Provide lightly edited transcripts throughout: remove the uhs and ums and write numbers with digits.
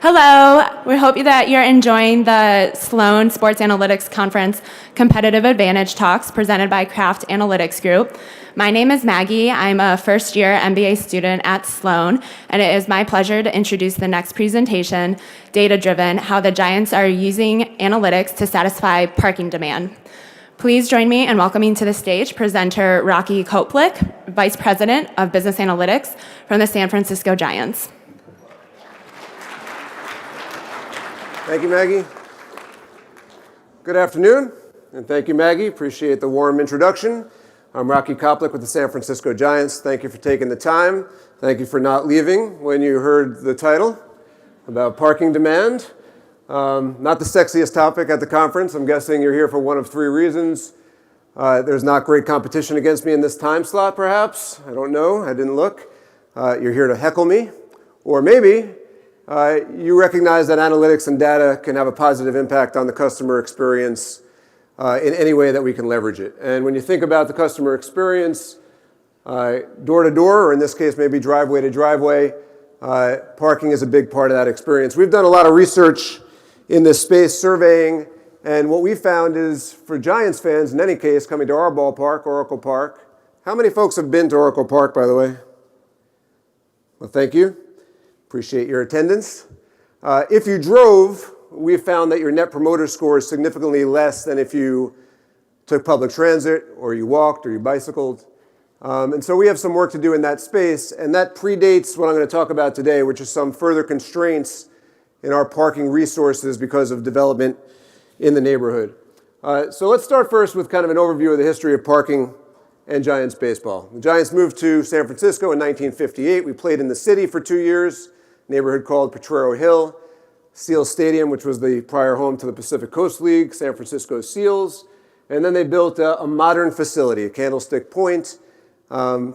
Hello. We hope that you're enjoying the Sloan Sports Analytics Conference Competitive Advantage Talks presented by Craft Analytics Group. My name is Maggie. I'm a first-year MBA student at Sloan, and it is my pleasure to introduce the next presentation, Data-Driven, How the Giants Are Using Analytics to Satisfy Parking Demand. Please join me in welcoming to the stage presenter Rocky Koplik, Vice President of Business Analytics from the San Francisco Giants. Thank you, Maggie. Good afternoon, and thank you, Maggie. Appreciate the warm introduction. I'm Rocky Koplik with the San Francisco Giants. Thank you for taking the time. Thank you for not leaving when you heard the title about parking demand. Not the sexiest topic at the conference. I'm guessing you're here for one of three reasons. There's not great competition against me in this time slot, perhaps. I don't know. I didn't look. You're here to heckle me. Or maybe you recognize that analytics and data can have a positive impact on the customer experience in any way that we can leverage it. And when you think about the customer experience, door to door, or in this case, maybe driveway to driveway, parking is a big part of that experience. We've done a lot of research in this space, surveying, and what we found is for Giants fans, in any case, coming to our ballpark, Oracle Park, how many folks have been to Oracle Park, by the way? Well, thank you. Appreciate your attendance. If you drove, we found that your Net Promoter Score is significantly less than if you took public transit, or you walked, or you bicycled. And so we have some work to do in that space, and that predates what I'm going to talk about today, which is some further constraints in our parking resources because of development in the neighborhood. So let's start first with kind of an overview of the history of parking and Giants baseball. The Giants moved to San Francisco in 1958. We played in the city for 2 years, neighborhood called Potrero Hill. Seals Stadium, which was the prior home to the Pacific Coast League, San Francisco Seals. And then they built a modern facility, a Candlestick Point. A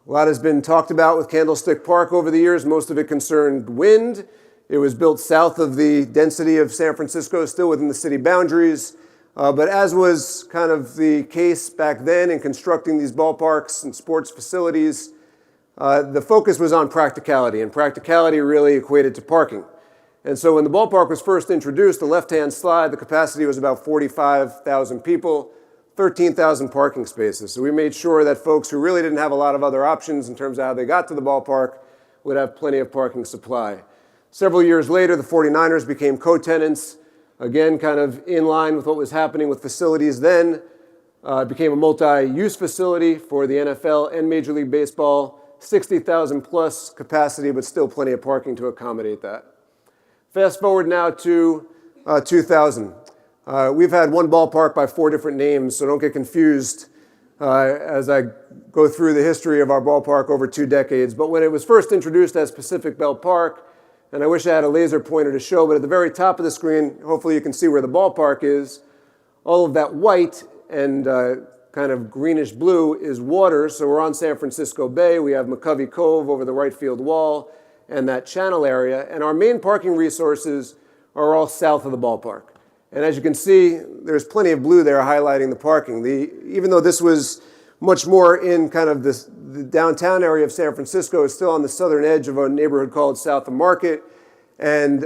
lot has been talked about with Candlestick Park over the years. Most of it concerned wind. It was built south of the density of San Francisco, still within the city boundaries. But as was kind of the case back then in constructing these ballparks and sports facilities, the focus was on practicality, and practicality really equated to parking. And so when the ballpark was first introduced, the left-hand slide, the capacity was about 45,000 people, 13,000 parking spaces. So we made sure that folks who really didn't have a lot of other options in terms of how they got to the ballpark would have plenty of parking supply. Several years later, the 49ers became co-tenants, again, kind of in line with what was happening with facilities then. It became a multi-use facility for the NFL and Major League Baseball, 60,000 plus capacity, but still plenty of parking to accommodate that. Fast forward now to 2000. We've had one ballpark by 4 different names, so don't get confused as I go through the history of our ballpark over 2 decades. But when it was first introduced as Pacific Bell Park, and I wish I had a laser pointer to show, but at the very top of the screen, hopefully you can see where the ballpark is. All of that white and kind of greenish blue is water, so we're on San Francisco Bay. We have McCovey Cove over the right field wall and that channel area, and our main parking resources are all south of the ballpark. And as you can see, there's plenty of blue there highlighting the parking. Even though this was much more in kind of the downtown area of San Francisco, it's still on the southern edge of a neighborhood called South of Market, and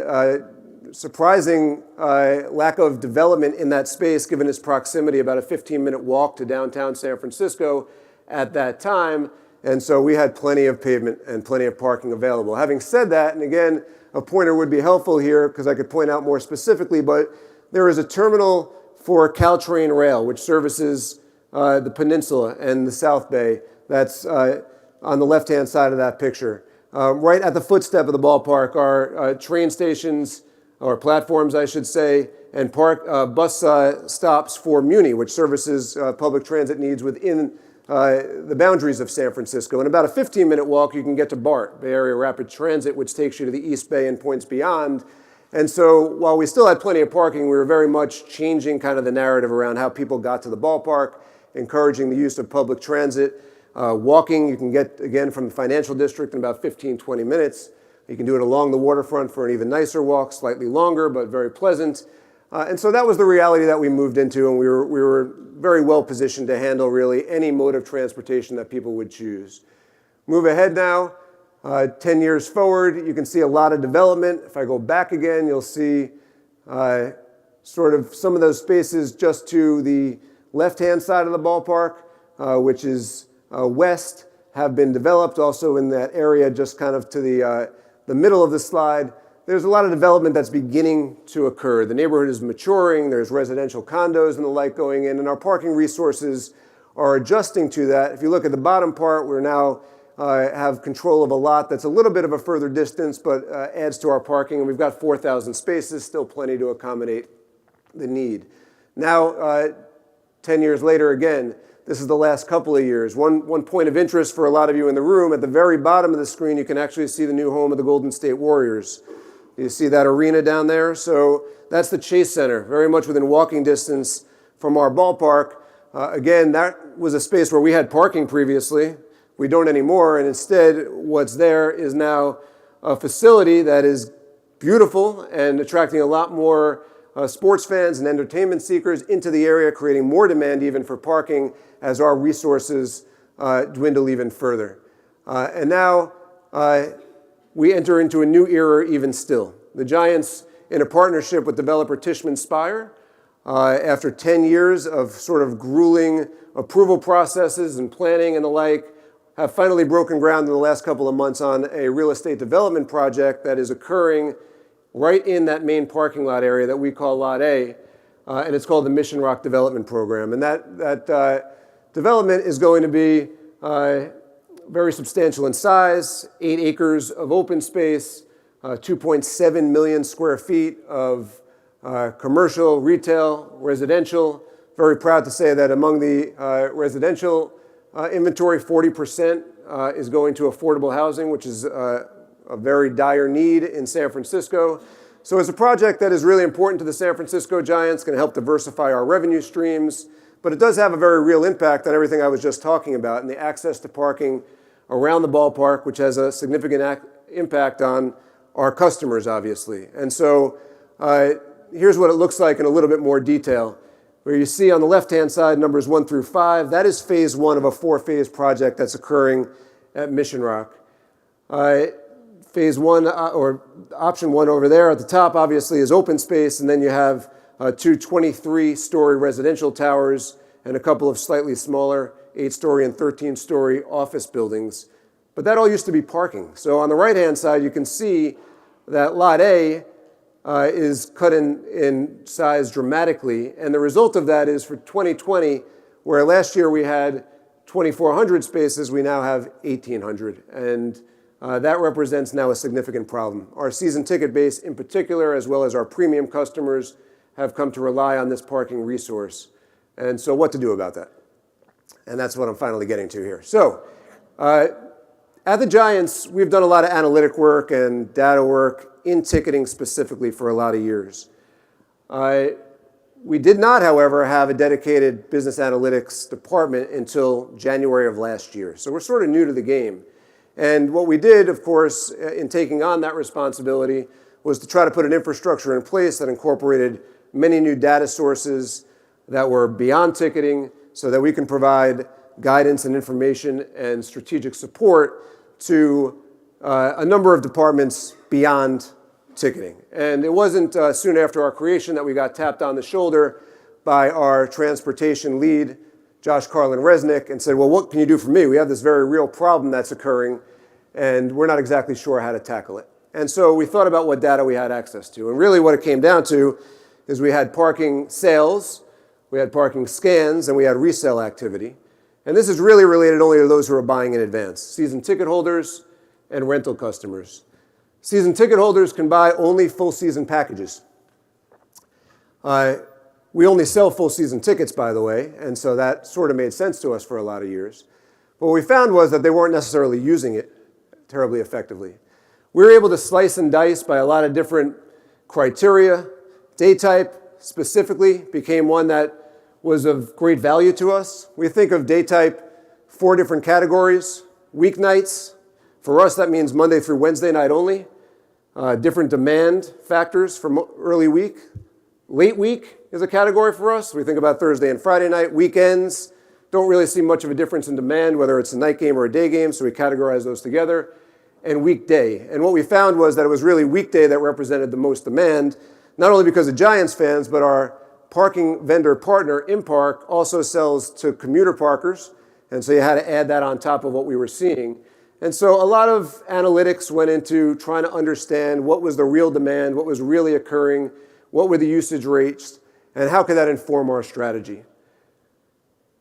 surprising lack of development in that space given its proximity, about a 15-minute walk to downtown San Francisco at that time. And so we had plenty of pavement and plenty of parking available. Having said that, and again, a pointer would be helpful here because I could point out more specifically, but there is a terminal for Caltrain Rail, which services the peninsula and the South Bay. That's on the left-hand side of that picture. Right at the footstep of the ballpark are train stations, or platforms, I should say, and bus stops for Muni, which services public transit needs within the boundaries of San Francisco. In about a 15-minute walk, you can get to BART, Bay Area Rapid Transit, which takes you to the East Bay and points beyond. And so while we still had plenty of parking, we were very much changing kind of the narrative around how people got to the ballpark, encouraging the use of public transit. Walking, you can get, again, from the financial district in about 15, 20 minutes. You can do it along the waterfront for an even nicer walk, slightly longer, but very pleasant. And so that was the reality that we moved into, and we were very well positioned to handle really any mode of transportation that people would choose. Move ahead now. 10 years forward, you can see a lot of development. If I go back again, you'll see sort of some of those spaces just to the left-hand side of the ballpark, which is west, have been developed. Also in that area just kind of to the middle of the slide, there's a lot of development that's beginning to occur. The neighborhood is maturing, there's residential condos and the like going in, and our parking resources are adjusting to that. If you look at the bottom part, we're now have control of a lot that's a little bit of a further distance, but adds to our parking, and we've got 4,000 spaces, still plenty to accommodate the need. Now, 10 years later again, this is the last couple of years. One point of interest for a lot of you in the room, at the very bottom of the screen, you can actually see the new home of the Golden State Warriors. You see that arena down there? So that's the Chase Center, very much within walking distance from our ballpark. Again, that was a space where we had parking previously. We don't anymore, and instead what's there is now a facility that is beautiful and attracting a lot more sports fans and entertainment seekers into the area, creating more demand even for parking as our resources dwindle even further. And now we enter into a new era even still. The Giants, in a partnership with developer Tishman Speyer, after 10 years of sort of grueling approval processes and planning and the like, have finally broken ground in the last couple of months on a real estate development project that is occurring right in that main parking lot area that we call Lot A, and it's called the Mission Rock Development Program. And that development is going to be very substantial in size, 8 acres of open space, 2.7 million square feet of commercial, retail, residential. Very proud to say that among the residential inventory, 40% is going to affordable housing, which is a very dire need in San Francisco. So it's a project that is really important to the San Francisco Giants, going to help diversify our revenue streams, but it does have a very real impact on everything I was just talking about and the access to parking around the ballpark, which has a significant impact on our customers, obviously. And so here's what it looks like in a little bit more detail. Where you see on the left-hand side numbers 1 through 5, that is phase 1 of a 4-phase project that's occurring at Mission Rock. Phase 1, or option 1 over there at the top, obviously, is open space, and then you have 2 23-story residential towers and a couple of slightly smaller 8-story and 13-story office buildings. But that all used to be parking. So on the right-hand side, you can see that Lot A is cut in size dramatically. And the result of that is for 2020, where last year we had 2,400 spaces, we now have 1,800. And that represents now a significant problem. Our season ticket base in particular, as well as our premium customers, have come to rely on this parking resource. And so what to do about that? And that's what I'm finally getting to here. So at the Giants, we've done a lot of analytic work and data work in ticketing specifically for a lot of years. We did not, however, have a dedicated business analytics department until January of last year. So we're sort of new to the game. And what we did, of course, in taking on that responsibility was to try to put an infrastructure in place that incorporated many new data sources that were beyond ticketing so that we can provide guidance and information and strategic support to a number of departments beyond ticketing. And it wasn't soon after our creation that we got tapped on the shoulder by our transportation lead, Josh Carlin Resnick, and said, well, what can you do for me? We have this very real problem that's occurring, and we're not exactly sure how to tackle it. And so we thought about what data we had access to. And really what it came down to is we had parking sales, we had parking scans, and we had resale activity. And this is really related only to those who are buying in advance, season ticket holders and rental customers. Season ticket holders can buy only full season packages. We only sell full season tickets, by the way, and so that sort of made sense to us for a lot of years. But what we found was that they weren't necessarily using it terribly effectively. We were able to slice and dice by a lot of different criteria. Day type specifically became one that was of great value to us. We think of day type 4 different categories. Weeknights, for us that means Monday through Wednesday night only. Different demand factors for early week. Late week is a category for us. We think about Thursday and Friday night. Weekends, don't really see much of a difference in demand, whether it's a night game or a day game, so we categorize those together. and weekday. And what we found was that it was really weekday that represented the most demand, not only because of Giants fans, but our parking vendor partner, InPark, also sells to commuter parkers, and so you had to add that on top of what we were seeing. And so a lot of analytics went into trying to understand what was the real demand, what was really occurring, what were the usage rates, and how could that inform our strategy.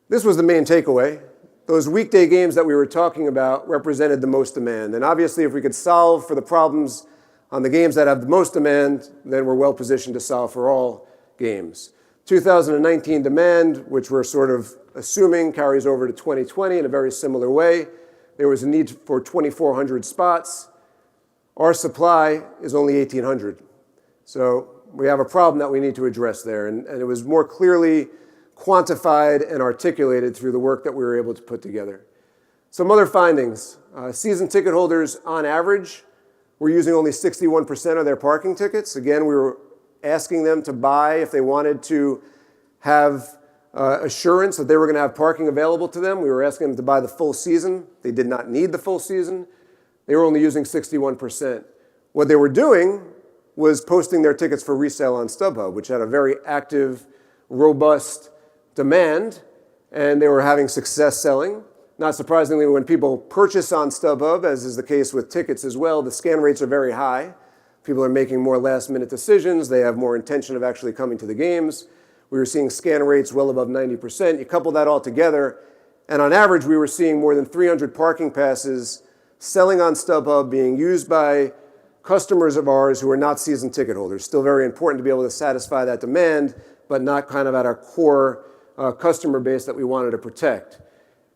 This was the main takeaway. Those weekday games that we were talking about represented the most demand. And obviously, if we could solve for the problems on the games that have the most demand, then we're well positioned to solve for all games. 2019 demand, which we're sort of assuming carries over to 2020 in a very similar way. There was a need for 2,400 spots. Our supply is only 1,800. So we have a problem that we need to address there. And it was more clearly quantified and articulated through the work that we were able to put together. Some other findings. Season ticket holders, on average, were using only 61% of their parking tickets. Again, we were asking them to buy if they wanted to have assurance that they were going to have parking available to them. We were asking them to buy the full season. They did not need the full season. They were only using 61%. What they were doing was posting their tickets for resale on StubHub, which had a very active, robust demand, and they were having success selling. Not surprisingly, when people purchase on StubHub, as is the case with tickets as well, the scan rates are very high. People are making more last-minute decisions. They have more intention of actually coming to the games. We were seeing scan rates well above 90%. You couple that all together, and on average, we were seeing more than 300 parking passes selling on StubHub, being used by customers of ours who are not season ticket holders. Still very important to be able to satisfy that demand, but not kind of at our core customer base that we wanted to protect.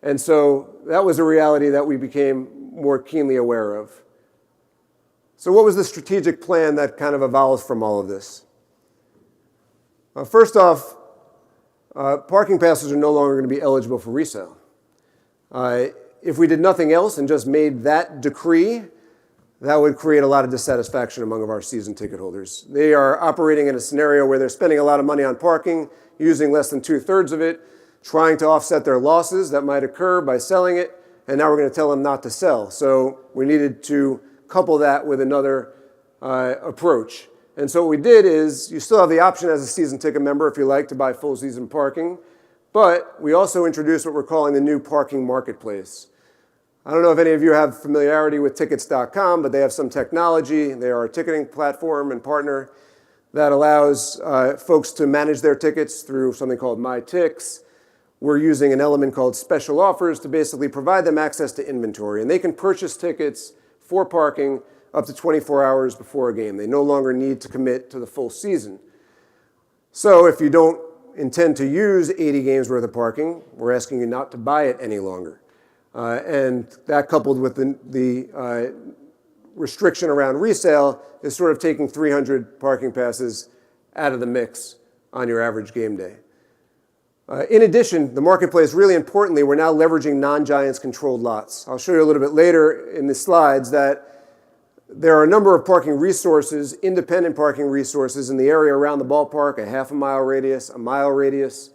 And so that was a reality that we became more keenly aware of. So what was the strategic plan that kind of evolved from all of this? First off, parking passes are no longer going to be eligible for resale. If we did nothing else and just made that decree, that would create a lot of dissatisfaction among our season ticket holders. They are operating in a scenario where they're spending a lot of money on parking, using less than 2/3 of it, trying to offset their losses that might occur by selling it, and now we're going to tell them not to sell. So we needed to couple that with another approach. And so what we did is, you still have the option as a season ticket member, if you like, to buy full season parking, but we also introduced what we're calling the new parking marketplace. I don't know if any of you have familiarity with tickets.com, but they have some technology. They are a ticketing platform and partner that allows folks to manage their tickets through something called MyTix. We're using an element called special offers to basically provide them access to inventory. And they can purchase tickets for parking up to 24 hours before a game. They no longer need to commit to the full season. So if you don't intend to use 80 games worth of parking, we're asking you not to buy it any longer. And that, coupled with the restriction around resale, is sort of taking 300 parking passes out of the mix on your average game day. In addition, the marketplace, really importantly, we're now leveraging non-Giants controlled lots. I'll show you a little bit later in the slides that there are a number of parking resources, independent parking resources in the area around the ballpark, a half-a-mile radius, a mile radius.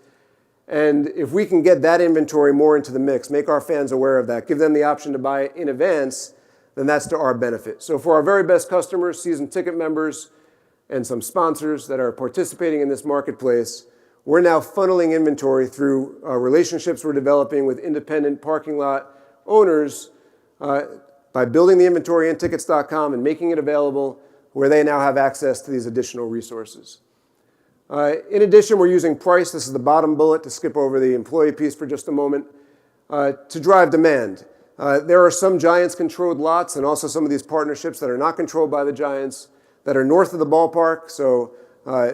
And if we can get that inventory more into the mix, make our fans aware of that, give them the option to buy in advance, then that's to our benefit. So for our very best customers, season ticket members, and some sponsors that are participating in this marketplace, we're now funneling inventory through relationships we're developing with independent parking lot owners by building the inventory in tickets.com and making it available where they now have access to these additional resources. In addition, we're using price, this is the bottom bullet, to skip over the employee piece for just a moment, to drive demand. There are some Giants-controlled lots and also some of these partnerships that are not controlled by the Giants that are north of the ballpark, so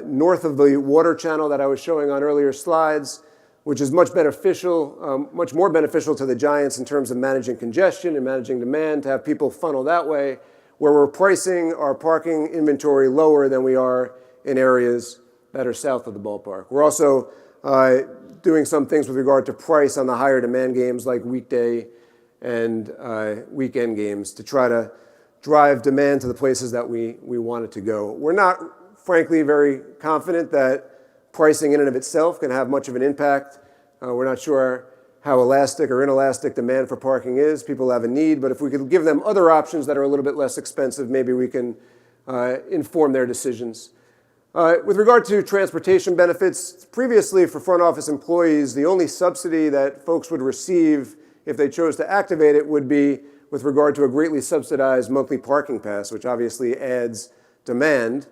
north of the water channel that I was showing on earlier slides, which is much more beneficial to the Giants in terms of managing congestion and managing demand, to have people funnel that way, where we're pricing our parking inventory lower than we are in areas that are south of the ballpark. We're also doing some things with regard to price on the higher demand games like weekday and weekend games to try to drive demand to the places that we want it to go. We're not, frankly, very confident that pricing in and of itself can have much of an impact. We're not sure how elastic or inelastic demand for parking is. People have a need, but if we could give them other options that are a little bit less expensive, maybe we can inform their decisions. With regard to transportation benefits, previously for front office employees, the only subsidy that folks would receive if they chose to activate it would be with regard to a greatly subsidized monthly parking pass, which obviously adds demand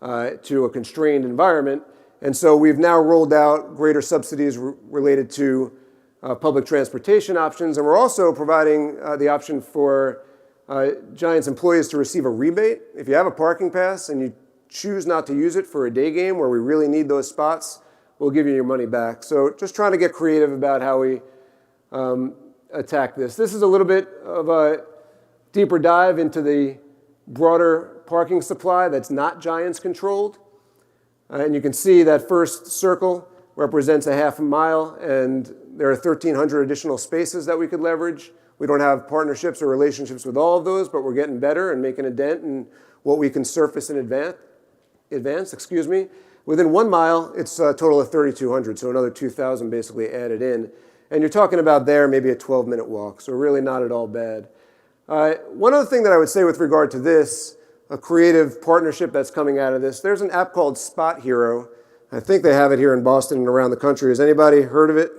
to a constrained environment. And so we've now rolled out greater subsidies related to public transportation options, and we're also providing the option for Giants employees to receive a rebate. If you have a parking pass and you choose not to use it for a day game where we really need those spots, we'll give you your money back. So just trying to get creative about how we attack this. This is a little bit of a deeper dive into the broader parking supply that's not Giants controlled. And you can see that first circle represents a half a mile, and there are 1,300 additional spaces that we could leverage. We don't have partnerships or relationships with all of those, but we're getting better and making a dent in what we can surface in advance. Within 1 mile, it's a total of 3,200, so another 2,000 basically added in. And you're talking about there maybe a 12-minute walk, so really not at all bad. One other thing that I would say with regard to this, a creative partnership that's coming out of this, there's an app called SpotHero. I think they have it here in Boston and around the country. Has anybody heard of it?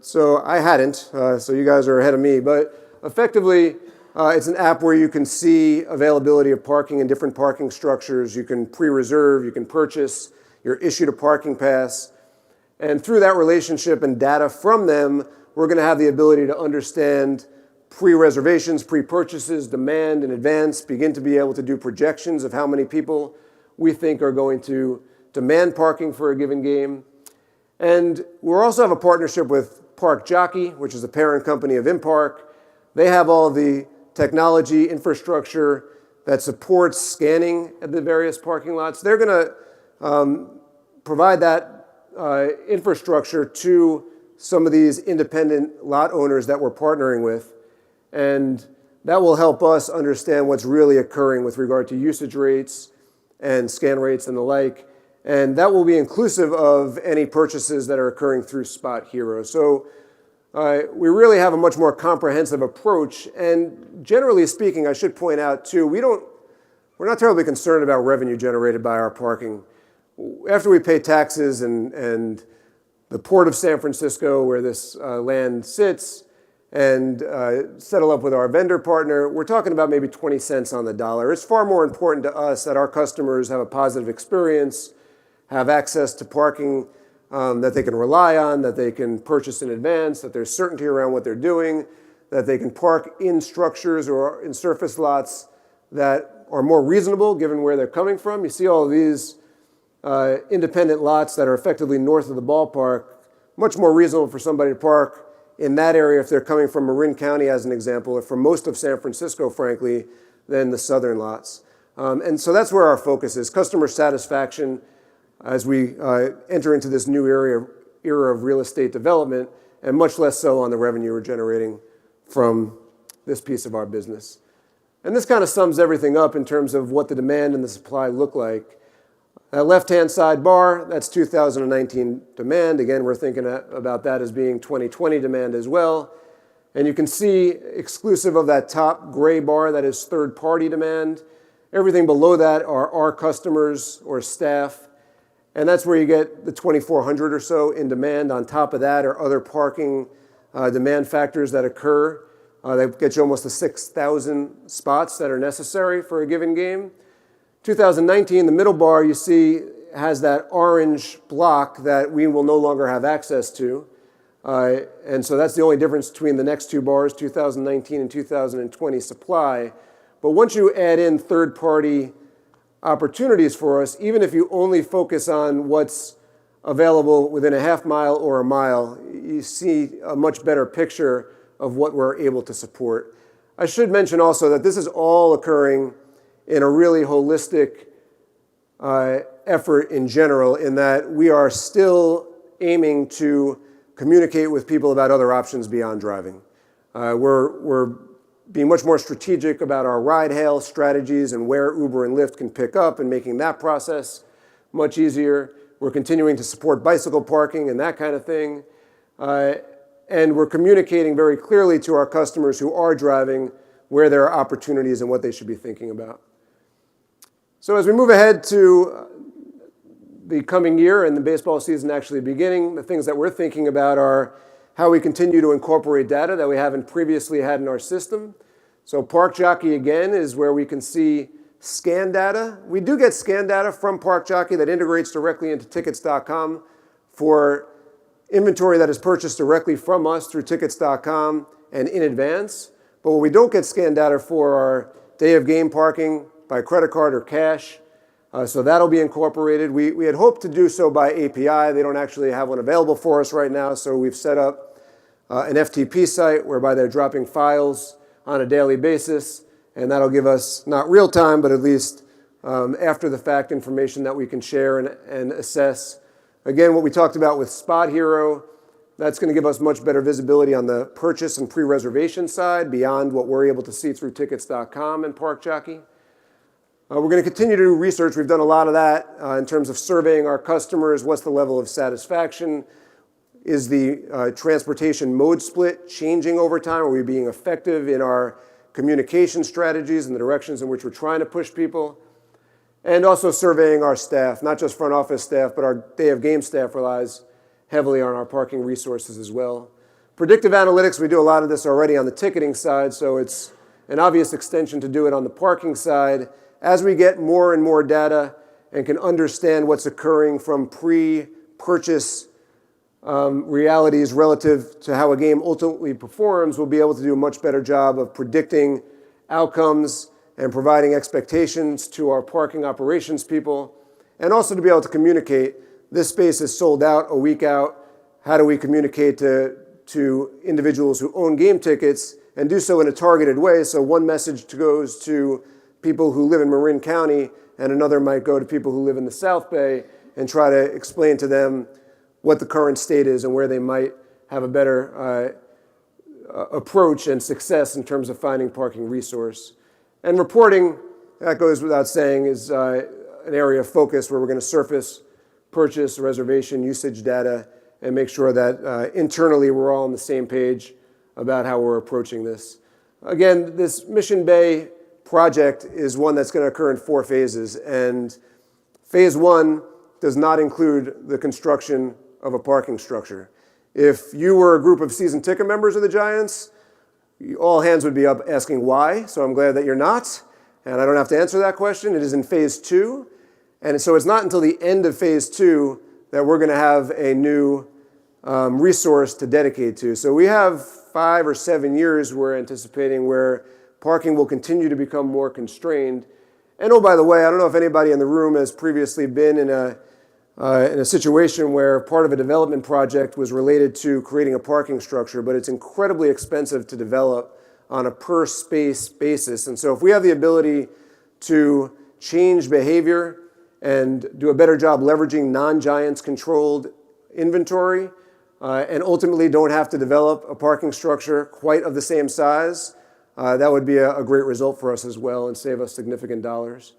So I hadn't, so you guys are ahead of me. But effectively, it's an app where you can see availability of parking in different parking structures. You can pre-reserve, you can purchase, you're issued a parking pass. And through that relationship and data from them, we're going to have the ability to understand pre-reservations, pre-purchases, demand in advance, begin to be able to do projections of how many people we think are going to demand parking for a given game. And we also have a partnership with Park Jockey, which is a parent company of InPark. They have all the technology infrastructure that supports scanning at the various parking lots. They're going to provide that infrastructure to some of these independent lot owners that we're partnering with. And that will help us understand what's really occurring with regard to usage rates and scan rates and the like. And that will be inclusive of any purchases that are occurring through SpotHero. So we really have a much more comprehensive approach. And generally speaking, I should point out too, we're not terribly concerned about revenue generated by our parking. After we pay taxes and the Port of San Francisco, where this land sits, and settle up with our vendor partner, we're talking about maybe 20 cents on the dollar. It's far more important to us that our customers have a positive experience, have access to parking that they can rely on, that they can purchase in advance, that there's certainty around what they're doing, that they can park in structures or in surface lots that are more reasonable given where they're coming from. You see all of these independent lots that are effectively north of the ballpark, much more reasonable for somebody to park in that area if they're coming from Marin County, as an example, or from most of San Francisco, frankly, than the southern lots. And so that's where our focus is, customer satisfaction as we enter into this new era of real estate development, and much less so on the revenue we're generating from this piece of our business. And this kind of sums everything up in terms of what the demand and the supply look like. That left-hand side bar, that's 2019 demand. Again, we're thinking about that as being 2020 demand as well. And you can see, exclusive of that top gray bar, that is third-party demand. Everything below that are our customers or staff. And that's where you get the 2,400 or so in demand. On top of that are other parking demand factors that occur. That get you almost to 6,000 spots that are necessary for a given game. 2019, the middle bar you see has that orange block that we will no longer have access to. And so that's the only difference between the next two bars, 2019 and 2020 supply. But once you add in third-party opportunities for us, even if you only focus on what's available within a half mile or a mile, you see a much better picture of what we're able to support. I should mention also that this is all occurring in a really holistic effort in general, in that we are still aiming to communicate with people about other options beyond driving. We're being much more strategic about our ride-hail strategies and where Uber and Lyft can pick up, and making that process much easier. We're continuing to support bicycle parking and that kind of thing. and we're communicating very clearly to our customers who are driving where there are opportunities and what they should be thinking about. So as we move ahead to the coming year and the baseball season actually beginning, the things that we're thinking about are how we continue to incorporate data that we haven't previously had in our system. So Park Jockey, again, is where we can see scan data. We do get scan data from Park Jockey that integrates directly into tickets.com for inventory that is purchased directly from us through tickets.com and in advance. But what we don't get scan data for are day of game parking by credit card or cash. So that'll be incorporated. We had hoped to do so by API. They don't actually have one available for us right now, so we've set up an FTP site whereby they're dropping files on a daily basis, and that'll give us not real time, but at least after the fact information that we can share and assess. Again, what we talked about with SpotHero, that's going to give us much better visibility on the purchase and pre-reservation side beyond what we're able to see through tickets.com and Park Jockey. We're going to continue to do research. We've done a lot of that in terms of surveying our customers. What's the level of satisfaction? Is the transportation mode split changing over time? Are we being effective in our communication strategies and the directions in which we're trying to push people? And also surveying our staff, not just front office staff, but our day of game staff relies heavily on our parking resources as well. Predictive analytics, we do a lot of this already on the ticketing side, so it's an obvious extension to do it on the parking side. As we get more and more data and can understand what's occurring from pre-purchase realities relative to how a game ultimately performs, we'll be able to do a much better job of predicting outcomes and providing expectations to our parking operations people, and also to be able to communicate, this space is sold out a week out. How do we communicate to individuals who own game tickets and do so in a targeted way? So one message goes to people who live in Marin County, and another might go to people who live in the South Bay and try to explain to them what the current state is and where they might have a better approach and success in terms of finding parking resource. And reporting, that goes without saying, is an area of focus where we're going to surface purchase, reservation, usage data, and make sure that internally we're all on the same page about how we're approaching this. Again, this Mission Bay project is one that's going to occur in 4 phases, and phase 1 does not include the construction of a parking structure. If you were a group of season ticket members of the Giants, all hands would be up asking why, so I'm glad that you're not, and I don't have to answer that question. It is in phase 2, and so it's not until the end of phase 2 that we're going to have a new resource to dedicate to. So we have 5 or 7 years we're anticipating where parking will continue to become more constrained. And oh, by the way, I don't know if anybody in the room has previously been in a situation where part of a development project was related to creating a parking structure, but it's incredibly expensive to develop on a per space basis. And so if we have the ability to change behavior and do a better job leveraging non-Giants controlled inventory, and ultimately don't have to develop a parking structure quite of the same size, that would be a great result for us as well and save us significant dollars.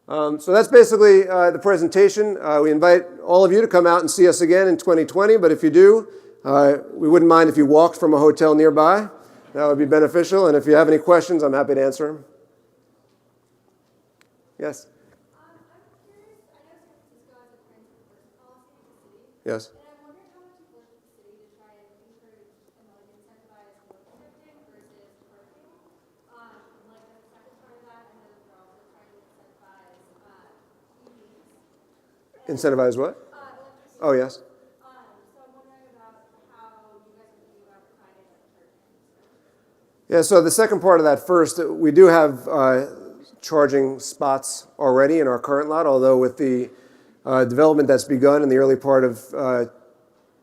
So that's basically the presentation. We invite all of you to come out and see us again in 2020, but if you do, we wouldn't mind if you walked from a hotel nearby. That would be beneficial, and if you have any questions, I'm happy to answer them. Yes? I'm curious, I know San Francisco has a transit policy in the city. Yes. And I'm wondering how much you've worked with the city to try and encourage and incentivize more shifting versus parking. Like the second part of that, I know that we're also trying to incentivize EVs. Incentivize what? Electricity. Oh, yes. So I'm wondering about how you guys are thinking about providing like charging. Yeah, so the second part of that first, we do have charging spots already in our current lot, although with the development that's begun in the early part of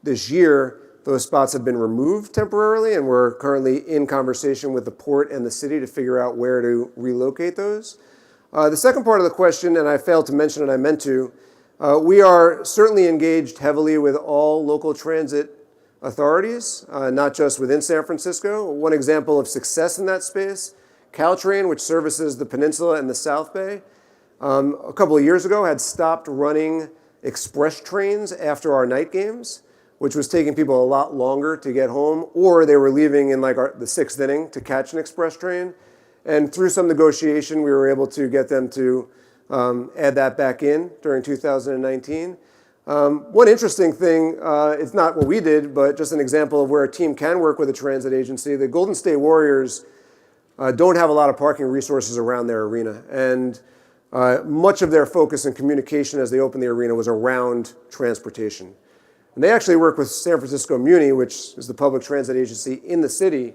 this year, those spots have been removed temporarily, and we're currently in conversation with the port and the city to figure out where to relocate those. The second part of the question, and I failed to mention it, I meant to, we are certainly engaged heavily with all local transit authorities, not just within San Francisco. One example of success in that space, Caltrain, which services the peninsula and the South Bay, a couple of years ago had stopped running express trains after our night games, which was taking people a lot longer to get home, or they were leaving in like the sixth inning to catch an express train. And through some negotiation, we were able to get them to add that back in during 2019. One interesting thing, it's not what we did, but just an example of where a team can work with a transit agency. The Golden State Warriors don't have a lot of parking resources around their arena. And much of their focus and communication as they opened the arena was around transportation. And they actually work with San Francisco Muni, which is the public transit agency in the city.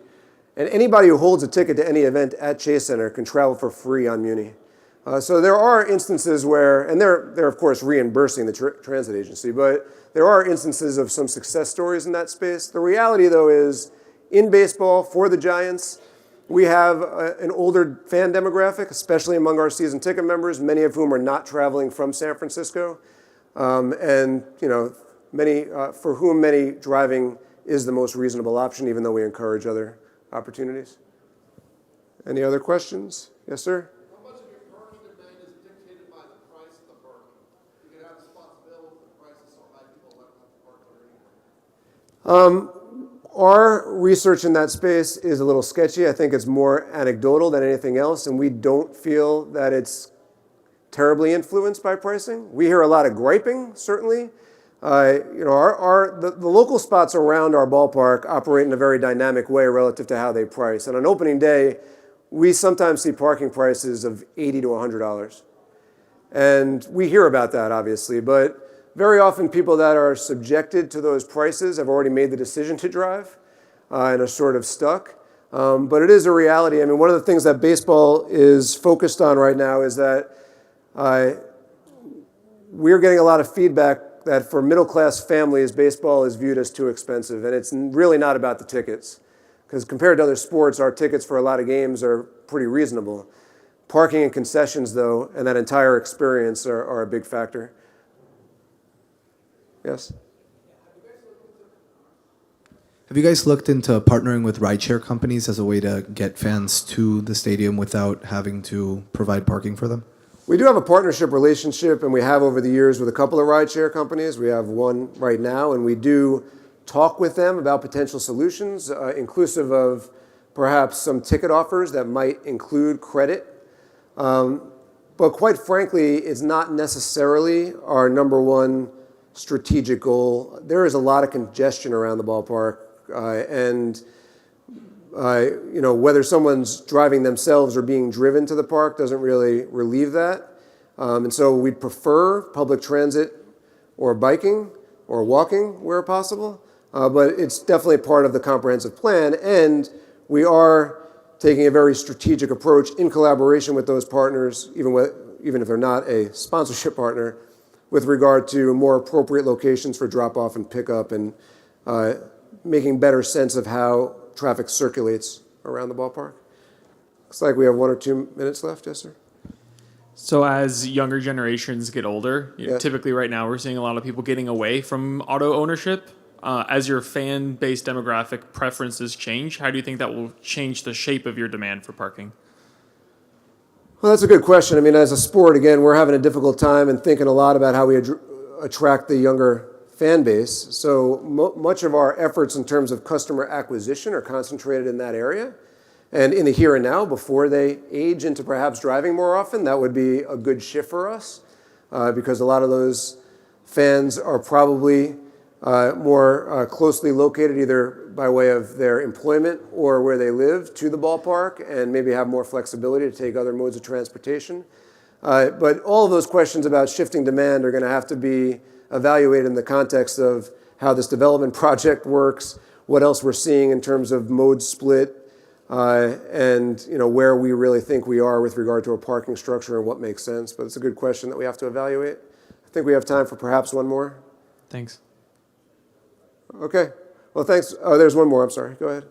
And anybody who holds a ticket to any event at Chase Center can travel for free on Muni. So there are instances where, and they're of course reimbursing the transit agency, but there are instances of some success stories in that space. The reality though is, in baseball, for the Giants, we have an older fan demographic, especially among our season ticket members, many of whom are not traveling from San Francisco. And many for whom many driving is the most reasonable option, even though we encourage other opportunities. Any other questions? Yes, sir? How much of your parking demand is dictated by the price of the parking? You can have spots available if the price is so high, people let them park there anyway. Our research in that space is a little sketchy. I think it's more anecdotal than anything else, and we don't feel that it's terribly influenced by pricing. We hear a lot of griping, certainly. The local spots around our ballpark operate in a very dynamic way relative to how they price. And on opening day, we sometimes see parking prices of $80 to $100. And we hear about that, obviously, but very often people that are subjected to those prices have already made the decision to drive and are sort of stuck. But it is a reality. I mean, one of the things that baseball is focused on right now is that we're getting a lot of feedback that for middle-class families, baseball is viewed as too expensive. And it's really not about the tickets. Because compared to other sports, our tickets for a lot of games are pretty reasonable. Parking and concessions, though, and that entire experience are a big factor. Yes? Have you guys looked into partnering with rideshare companies as a way to get fans to the stadium without having to provide parking for them? We do have a partnership relationship, and we have over the years with a couple of rideshare companies. We have one right now, and we do talk with them about potential solutions, inclusive of perhaps some ticket offers that might include credit. But quite frankly, it's not necessarily our number one strategic goal. There is a lot of congestion around the ballpark, and whether someone's driving themselves or being driven to the park doesn't really relieve that. And so we'd prefer public transit or biking or walking where possible. But it's definitely part of the comprehensive plan. And we are taking a very strategic approach in collaboration with those partners, even if they're not a sponsorship partner, with regard to more appropriate locations for drop-off and pickup and making better sense of how traffic circulates around the ballpark. Looks like we have 1 or 2 minutes left. Yes, sir? So as younger generations get older, Yes. typically right now we're seeing a lot of people getting away from auto ownership. As your fan-based demographic preferences change, how do you think that will change the shape of your demand for parking? Well, that's a good question. I mean, as a sport, again, we're having a difficult time and thinking a lot about how we attract the younger fan base. So much of our efforts in terms of customer acquisition are concentrated in that area. And in the here and now, before they age into perhaps driving more often, that would be a good shift for us because a lot of those fans are probably more closely located either by way of their employment or where they live to the ballpark and maybe have more flexibility to take other modes of transportation. But all of those questions about shifting demand are going to have to be evaluated in the context of how this development project works, what else we're seeing in terms of mode split, and where we really think we are with regard to a parking structure and what makes sense. But it's a good question that we have to evaluate. I think we have time for perhaps one more. Thanks. Okay. Well, thanks. Oh, there's one more. I'm sorry. Go ahead.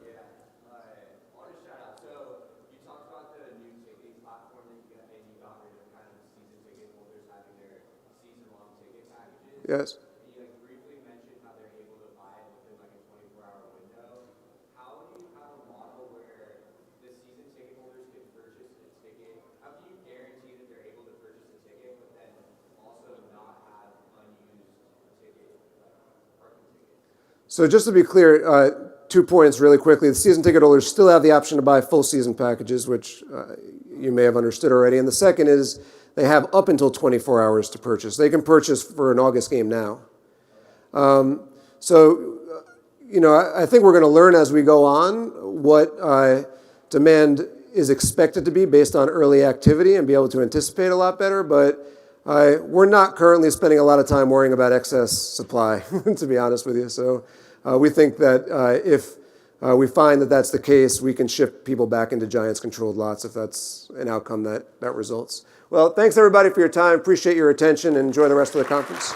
Yes. You briefly mentioned how they're able to buy it within a 24-hour window. How do you have a model where the season ticket holders can purchase a ticket? How can you guarantee that they're able to purchase a ticket, but then also not have unused ticket, parking tickets? So just to be clear, 2 points really quickly. The season ticket holders still have the option to buy full season packages, which you may have understood already. And the second is they have up until 24 hours to purchase. They can purchase for an August game now. I think we're going to learn as we go on what demand is expected to be based on early activity and be able to anticipate a lot better. But we're not currently spending a lot of time worrying about excess supply, to be honest with you. So we think that if we find that that's the case, we can shift people back into Giants-controlled lots if that's an outcome that results. Well, thanks everybody for your time. Appreciate your attention and enjoy the rest of the conference.